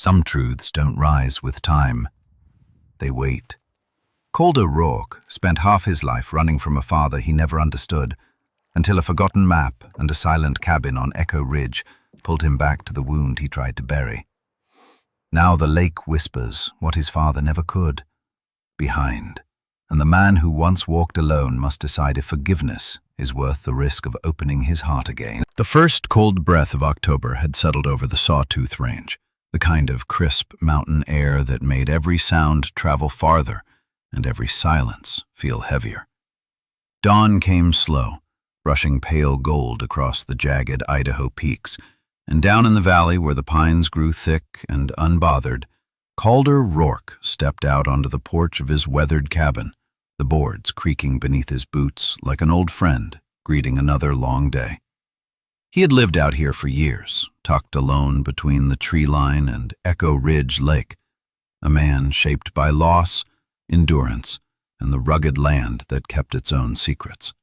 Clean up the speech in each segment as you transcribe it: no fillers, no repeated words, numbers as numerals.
Some truths don't rise with time. They wait. Calder Rourke spent half his life running from a father he never understood, until a forgotten map and a silent cabin on Echo Ridge pulled him back to the wound he tried to bury. Now the lake whispers what his father never could. Behind. And the man who once walked alone must decide if forgiveness is worth the risk of opening his heart again. The first cold breath of October had settled over the Sawtooth Range, the kind of crisp mountain air that made every sound travel farther and every silence feel heavier. Dawn came slow, brushing pale gold across the jagged Idaho peaks, and down in the valley where the pines grew thick and unbothered, Calder Rourke stepped out onto the porch of his weathered cabin, the boards creaking beneath his boots like an old friend greeting another long day. He had lived out here for years, tucked alone between the tree line and Echo Ridge Lake, a man shaped by loss, endurance, and the rugged land that kept its own secrets.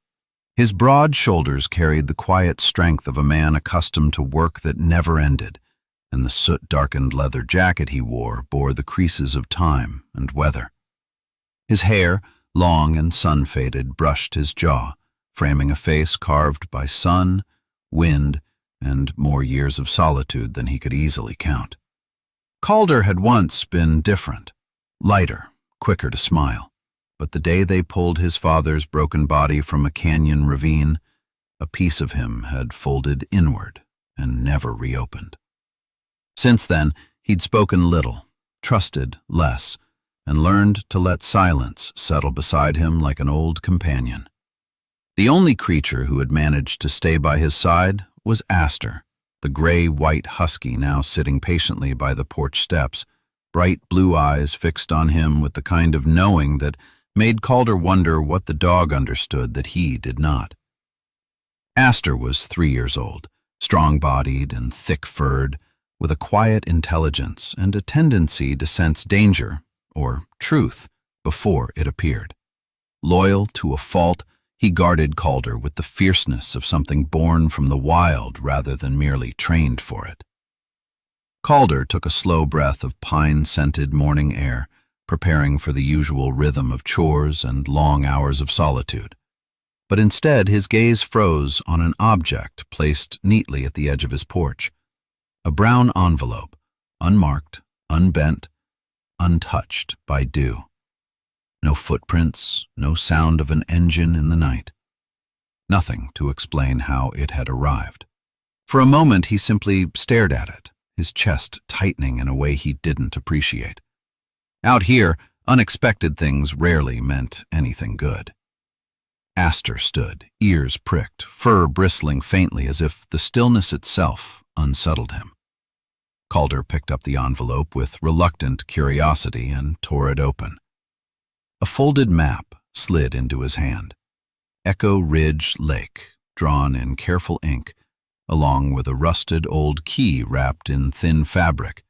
His broad shoulders carried the quiet strength of a man accustomed to work that never ended, and the soot-darkened leather jacket he wore bore the creases of time and weather. His hair, long and sun-faded, brushed his jaw, framing a face carved by sun, wind, and more years of solitude than he could easily count. Calder had once been different, lighter, quicker to smile, but the day they pulled his father's broken body from a canyon ravine, a piece of him had folded inward and never reopened. Since then, he'd spoken little, trusted less, and learned to let silence settle beside him like an old companion. The only creature who had managed to stay by his side was Aster, the gray-white husky now sitting patiently by the porch steps, bright blue eyes fixed on him with the kind of knowing that made Calder wonder what the dog understood that he did not. Aster was 3 years old, strong-bodied and thick-furred, with a quiet intelligence and a tendency to sense danger, or truth, before it appeared. Loyal to a fault, he guarded Calder with the fierceness of something born from the wild rather than merely trained for it. Calder took a slow breath of pine-scented morning air, preparing for the usual rhythm of chores and long hours of solitude. But instead his gaze froze on an object placed neatly at the edge of his porch. A brown envelope, unmarked, unbent, untouched by dew. No footprints, no sound of an engine in the night. Nothing to explain how it had arrived. For a moment he simply stared at it, his chest tightening in a way he didn't appreciate. Out here, unexpected things rarely meant anything good. Aster stood, ears pricked, fur bristling faintly as if the stillness itself unsettled him. Calder picked up the envelope with reluctant curiosity and tore it open. A folded map slid into his hand. Echo Ridge Lake, drawn in careful ink, along with a rusted old key wrapped in thin fabric,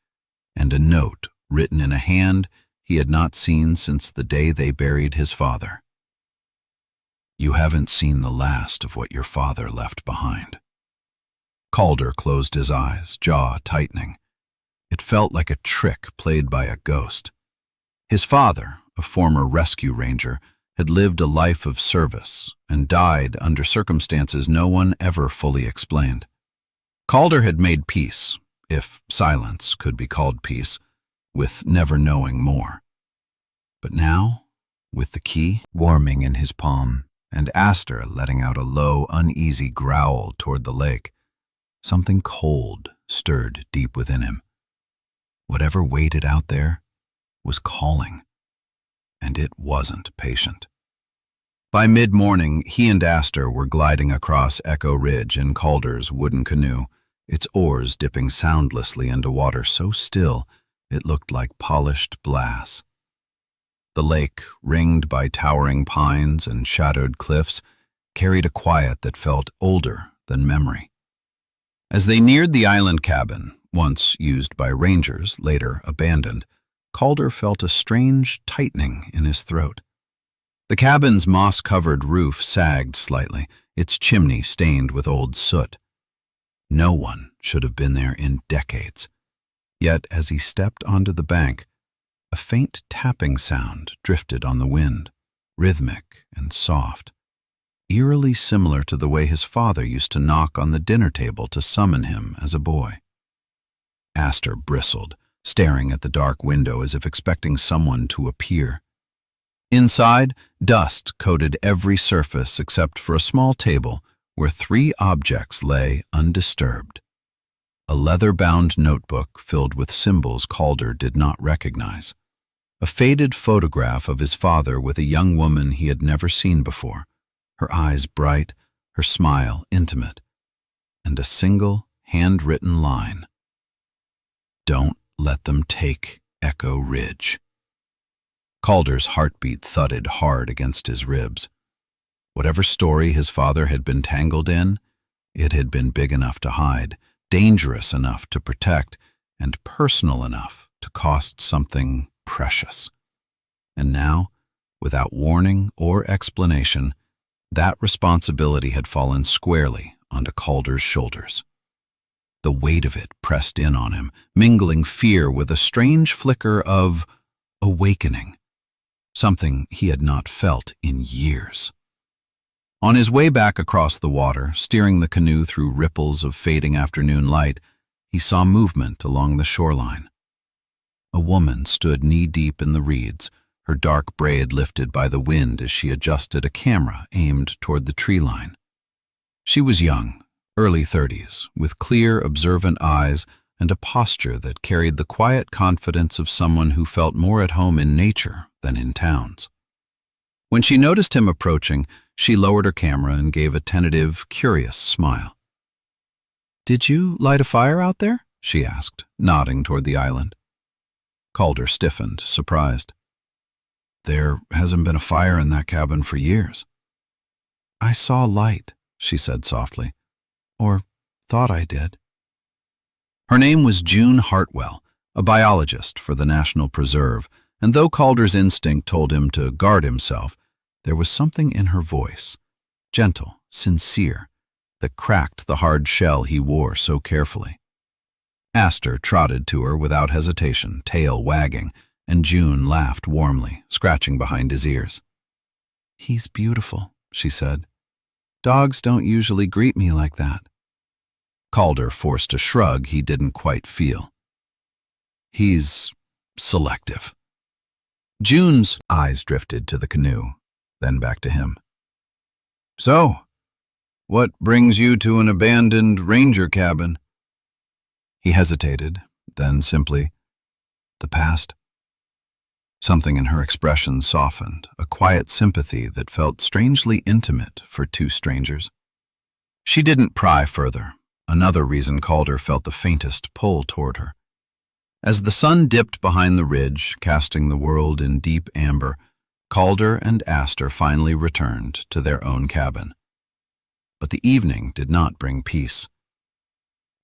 and a note written in a hand he had not seen since the day they buried his father. "You haven't seen the last of what your father left behind." Calder closed his eyes, jaw tightening. It felt like a trick played by a ghost. His father, a former rescue ranger, had lived a life of service and died under circumstances no one ever fully explained. Calder had made peace, if silence could be called peace, with never knowing more. But now, with the key warming in his palm and Aster letting out a low, uneasy growl toward the lake, something cold stirred deep within him. Whatever waited out there was calling, and it wasn't patient. By mid-morning, he and Aster were gliding across Echo Ridge in Calder's wooden canoe, its oars dipping soundlessly into water so still it looked like polished glass. The lake, ringed by towering pines and shadowed cliffs, carried a quiet that felt older than memory. As they neared the island cabin, once used by rangers, later abandoned, Calder felt a strange tightening in his throat. The cabin's moss-covered roof sagged slightly, its chimney stained with old soot. No one should have been there in decades. Yet as he stepped onto the bank, a faint tapping sound drifted on the wind, rhythmic and soft, eerily similar to the way his father used to knock on the dinner table to summon him as a boy. Astor bristled, staring at the dark window as if expecting someone to appear. Inside, dust coated every surface except for a small table where 3 objects lay undisturbed. A leather-bound notebook filled with symbols Calder did not recognize. A faded photograph of his father with a young woman he had never seen before, her eyes bright, her smile intimate, and a single handwritten line. "Don't let them take Echo Ridge." Calder's heartbeat thudded hard against his ribs. Whatever story his father had been tangled in, it had been big enough to hide, dangerous enough to protect, and personal enough to cost something precious. And now, without warning or explanation, that responsibility had fallen squarely onto Calder's shoulders. The weight of it pressed in on him, mingling fear with a strange flicker of awakening, something he had not felt in years. On his way back across the water, steering the canoe through ripples of fading afternoon light, he saw movement along the shoreline. A woman stood knee-deep in the reeds, her dark braid lifted by the wind as she adjusted a camera aimed toward the tree line. She was young, early 30s, with clear, observant eyes and a posture that carried the quiet confidence of someone who felt more at home in nature than in towns. When she noticed him approaching, she lowered her camera and gave a tentative, curious smile. "Did you light a fire out there?" she asked, nodding toward the island. Calder stiffened, surprised. "There hasn't been a fire in that cabin for years." "I saw light," she said softly. "Or thought I did." Her name was June Hartwell, a biologist for the National Preserve, and though Calder's instinct told him to guard himself, there was something in her voice, gentle, sincere, that cracked the hard shell he wore so carefully. Astor trotted to her without hesitation, tail wagging, and June laughed warmly, scratching behind his ears. "He's beautiful," she said. "Dogs don't usually greet me like that." Calder forced a shrug he didn't quite feel. "He's selective." June's eyes drifted to the canoe, then back to him. "So, what brings you to an abandoned ranger cabin?" He hesitated, then simply, "The past." Something in her expression softened, a quiet sympathy that felt strangely intimate for 2 strangers. She didn't pry further, another reason Calder felt the faintest pull toward her. As the sun dipped behind the ridge, casting the world in deep amber, Calder and Astor finally returned to their own cabin. But the evening did not bring peace.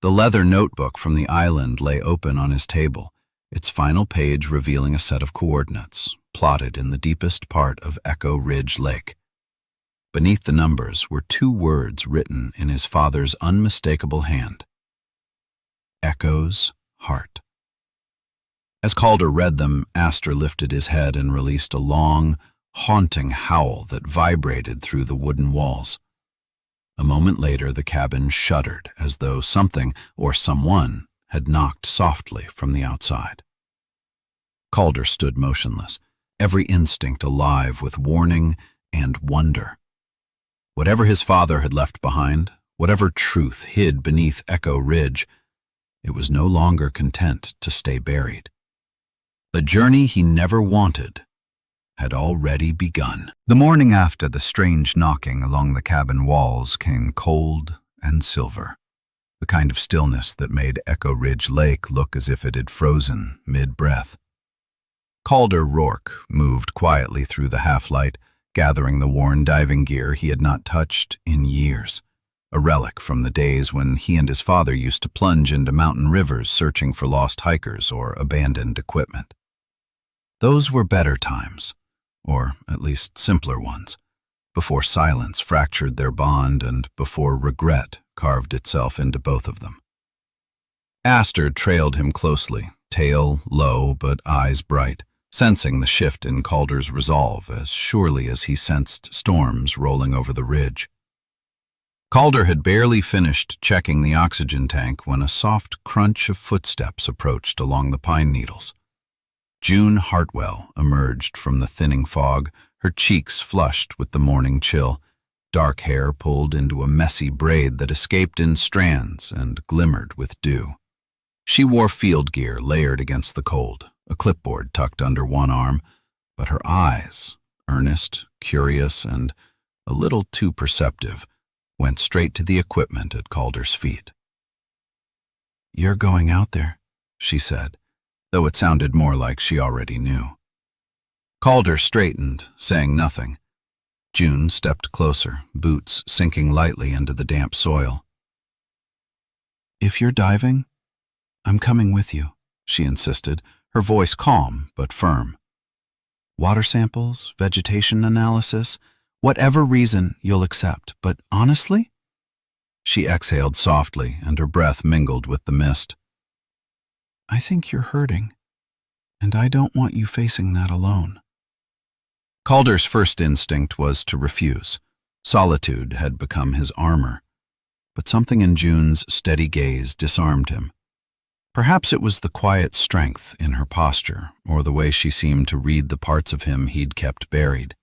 The leather notebook from the island lay open on his table, its final page revealing a set of coordinates, plotted in the deepest part of Echo Ridge Lake. Beneath the numbers were 2 words written in his father's unmistakable hand. Echo's Heart. As Calder read them, Astor lifted his head and released a long, haunting howl that vibrated through the wooden walls. A moment later, the cabin shuddered as though something or someone had knocked softly from the outside. Calder stood motionless, every instinct alive with warning and wonder. Whatever his father had left behind, whatever truth hid beneath Echo Ridge, it was no longer content to stay buried. The journey he never wanted had already begun. The morning after the strange knocking along the cabin walls came cold and silver, the kind of stillness that made Echo Ridge Lake look as if it had frozen mid-breath. Calder Rourke moved quietly through the half-light, gathering the worn diving gear he had not touched in years, a relic from the days when he and his father used to plunge into mountain rivers searching for lost hikers or abandoned equipment. Those were better times, or at least simpler ones, before silence fractured their bond and before regret carved itself into both of them. Aster trailed him closely, tail low but eyes bright, sensing the shift in Calder's resolve as surely as he sensed storms rolling over the ridge. Calder had barely finished checking the oxygen tank when a soft crunch of footsteps approached along the pine needles. June Hartwell emerged from the thinning fog, her cheeks flushed with the morning chill, dark hair pulled into a messy braid that escaped in strands and glimmered with dew. She wore field gear layered against the cold, a clipboard tucked under one arm, but her eyes, earnest, curious, and a little too perceptive, went straight to the equipment at Calder's feet. "You're going out there," she said, though it sounded more like she already knew. Calder straightened, saying nothing. June stepped closer, boots sinking lightly into the damp soil. "If you're diving, I'm coming with you," she insisted, her voice calm but firm. "Water samples, vegetation analysis, whatever reason you'll accept, but honestly?" She exhaled softly, and her breath mingled with the mist. "I think you're hurting, and I don't want you facing that alone." Calder's first instinct was to refuse. Solitude had become his armor, but something in June's steady gaze disarmed him. Perhaps it was the quiet strength in her posture, or the way she seemed to read the parts of him he'd kept buried.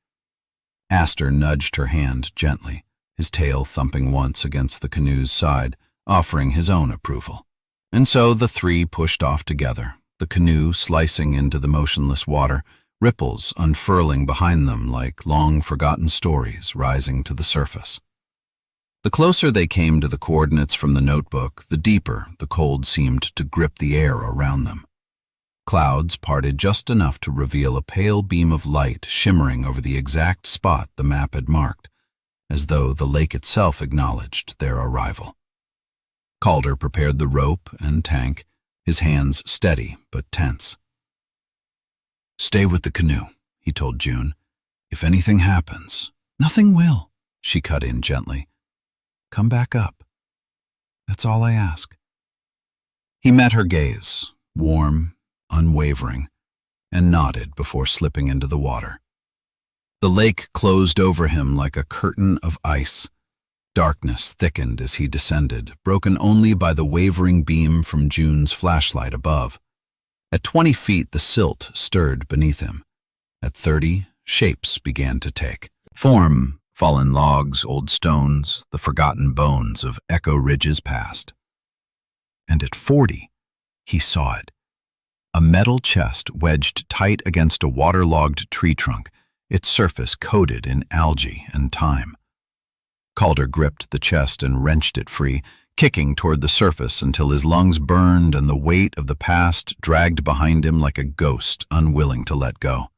Aster nudged her hand gently, his tail thumping once against the canoe's side, offering his own approval. And so the three pushed off together, the canoe slicing into the motionless water, ripples unfurling behind them like long-forgotten stories rising to the surface. The closer they came to the coordinates from the notebook, the deeper the cold seemed to grip the air around them. Clouds parted just enough to reveal a pale beam of light shimmering over the exact spot the map had marked, as though the lake itself acknowledged their arrival. Calder prepared the rope and tank, his hands steady but tense. "Stay with the canoe," he told June. "If anything happens—" "Nothing will," she cut in gently. "Come back up. That's all I ask." He met her gaze, warm, unwavering, and nodded before slipping into the water. The lake closed over him like a curtain of ice. Darkness thickened as he descended, broken only by the wavering beam from June's flashlight above. At 20 feet, the silt stirred beneath him. At 30, shapes began to take form: fallen logs, old stones, the forgotten bones of Echo Ridge's past. And at 40, he saw it. A metal chest wedged tight against a waterlogged tree trunk, its surface coated in algae and time. Calder gripped the chest and wrenched it free, kicking toward the surface until his lungs burned and the weight of the past dragged behind him like a ghost unwilling to let go.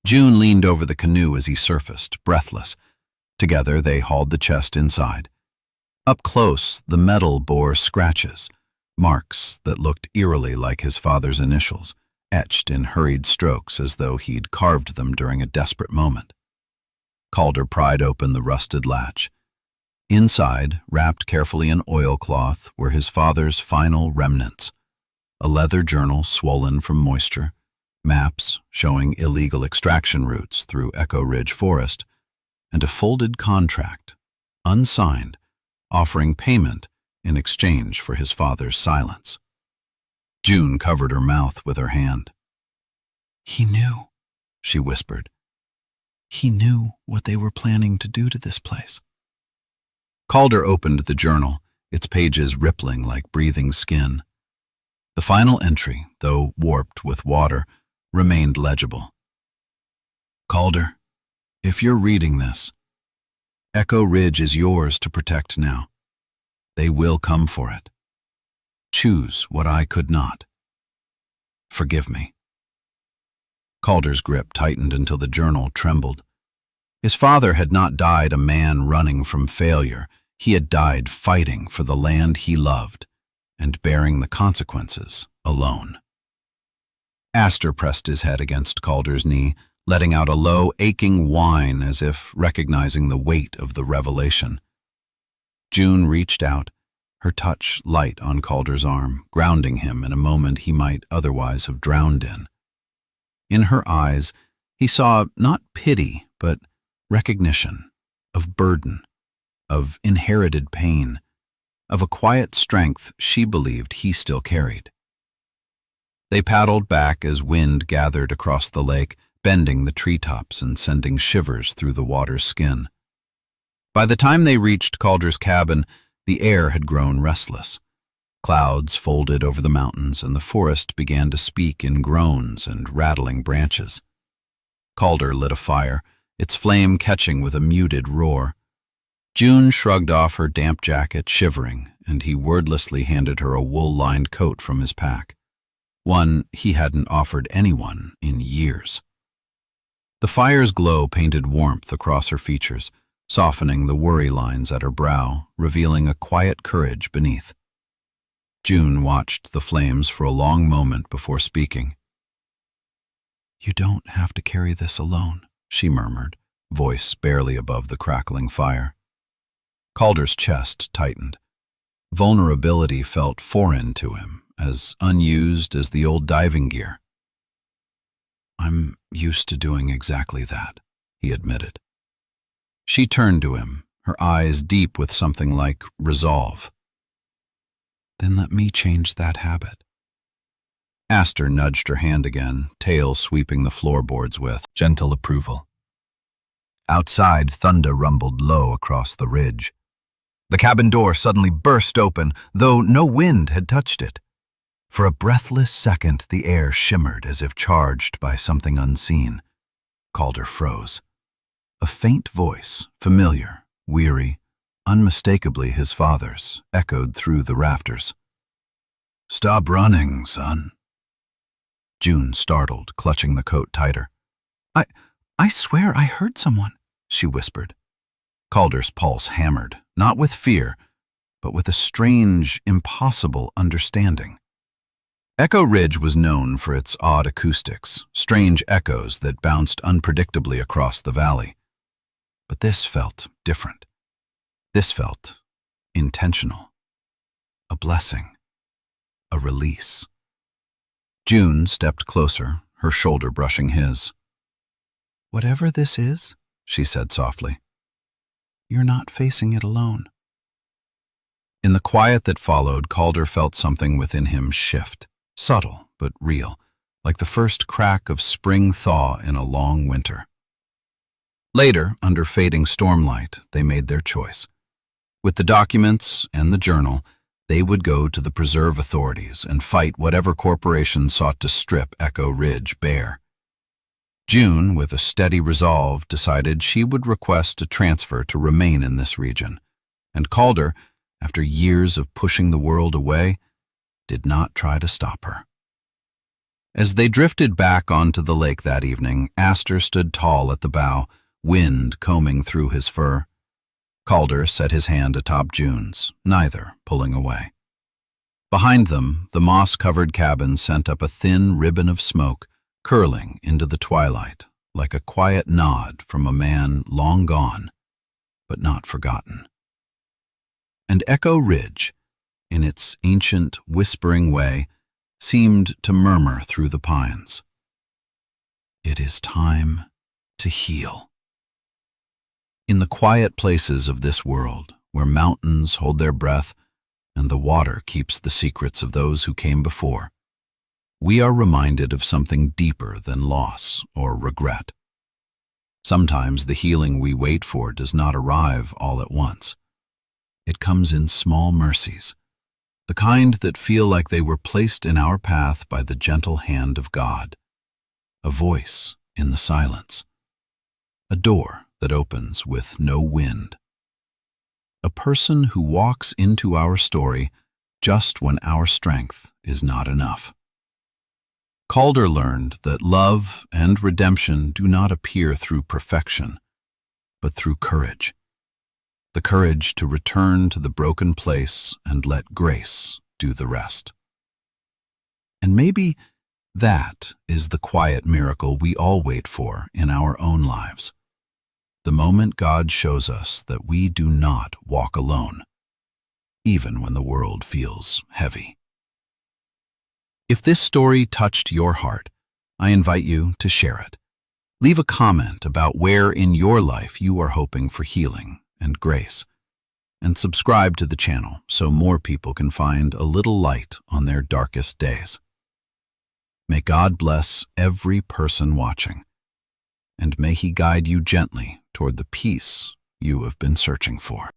June leaned over the canoe as he surfaced, breathless. Together they hauled the chest inside. Up close, the metal bore scratches, marks that looked eerily like his father's initials, etched in hurried strokes as though he'd carved them during a desperate moment. Calder pried open the rusted latch. Inside, wrapped carefully in oilcloth, were his father's final remnants: a leather journal swollen from moisture, maps showing illegal extraction routes through Echo Ridge Forest, and a folded contract, unsigned, offering payment in exchange for his father's silence. June covered her mouth with her hand. "He knew," she whispered. "He knew what they were planning to do to this place." Calder opened the journal, its pages rippling like breathing skin. The final entry, though warped with water, remained legible. "Calder, if you're reading this, Echo Ridge is yours to protect now. They will come for it. Choose what I could not. Forgive me." Calder's grip tightened until the journal trembled. His father had not died a man running from failure. He had died fighting for the land he loved and bearing the consequences alone. Aster pressed his head against Calder's knee, letting out a low, aching whine as if recognizing the weight of the revelation. June reached out, her touch light on Calder's arm, grounding him in a moment he might otherwise have drowned in. In her eyes, he saw not pity, but recognition of burden, of inherited pain, of a quiet strength she believed he still carried. They paddled back as wind gathered across the lake, bending the treetops and sending shivers through the water's skin. By the time they reached Calder's cabin, the air had grown restless. Clouds folded over the mountains, and the forest began to speak in groans and rattling branches. Calder lit a fire, its flame catching with a muted roar. June shrugged off her damp jacket, shivering, and he wordlessly handed her a wool-lined coat from his pack, one he hadn't offered anyone in years. The fire's glow painted warmth across her features, softening the worry lines at her brow, revealing a quiet courage beneath. June watched the flames for a long moment before speaking. "You don't have to carry this alone," she murmured, voice barely above the crackling fire. Calder's chest tightened. Vulnerability felt foreign to him, as unused as the old diving gear. "I'm used to doing exactly that," he admitted. She turned to him, her eyes deep with something like resolve. "Then let me change that habit." Aster nudged her hand again, tail sweeping the floorboards with gentle approval. Outside, thunder rumbled low across the ridge. The cabin door suddenly burst open, though no wind had touched it. For a breathless second, the air shimmered as if charged by something unseen. Calder froze. A faint voice, familiar, weary, unmistakably his father's, echoed through the rafters. "Stop running, son." June startled, clutching the coat tighter. I swear I heard someone," she whispered. Calder's pulse hammered, not with fear, but with a strange, impossible understanding. Echo Ridge was known for its odd acoustics, strange echoes that bounced unpredictably across the valley. But this felt different. This felt intentional. A blessing. A release. June stepped closer, her shoulder brushing his. "Whatever this is," she said softly, "you're not facing it alone." In the quiet that followed, Calder felt something within him shift, subtle but real, like the first crack of spring thaw in a long winter. Later, under fading stormlight, they made their choice. With the documents and the journal, they would go to the preserve authorities and fight whatever corporation sought to strip Echo Ridge bare. June, with a steady resolve, decided she would request a transfer to remain in this region, and Calder, after years of pushing the world away, did not try to stop her. As they drifted back onto the lake that evening, Aster stood tall at the bow, wind combing through his fur. Calder set his hand atop June's, neither pulling away. Behind them, the moss-covered cabin sent up a thin ribbon of smoke, curling into the twilight, like a quiet nod from a man long gone, but not forgotten. And Echo Ridge, in its ancient, whispering way, seemed to murmur through the pines. "It is time to heal." In the quiet places of this world, where mountains hold their breath and the water keeps the secrets of those who came before, we are reminded of something deeper than loss or regret. Sometimes the healing we wait for does not arrive all at once. It comes in small mercies, the kind that feel like they were placed in our path by the gentle hand of God. A voice in the silence. A door that opens with no wind. A person who walks into our story just when our strength is not enough. Calder learned that love and redemption do not appear through perfection, but through courage. The courage to return to the broken place and let grace do the rest. And maybe that is the quiet miracle we all wait for in our own lives. The moment God shows us that we do not walk alone. even when the world feels heavy. If this story touched your heart, I invite you to share it. Leave a comment about where in your life you are hoping for healing and grace, and subscribe to the channel so more people can find a little light on their darkest days. May God bless every person watching, and may He guide you gently toward the peace you have been searching for.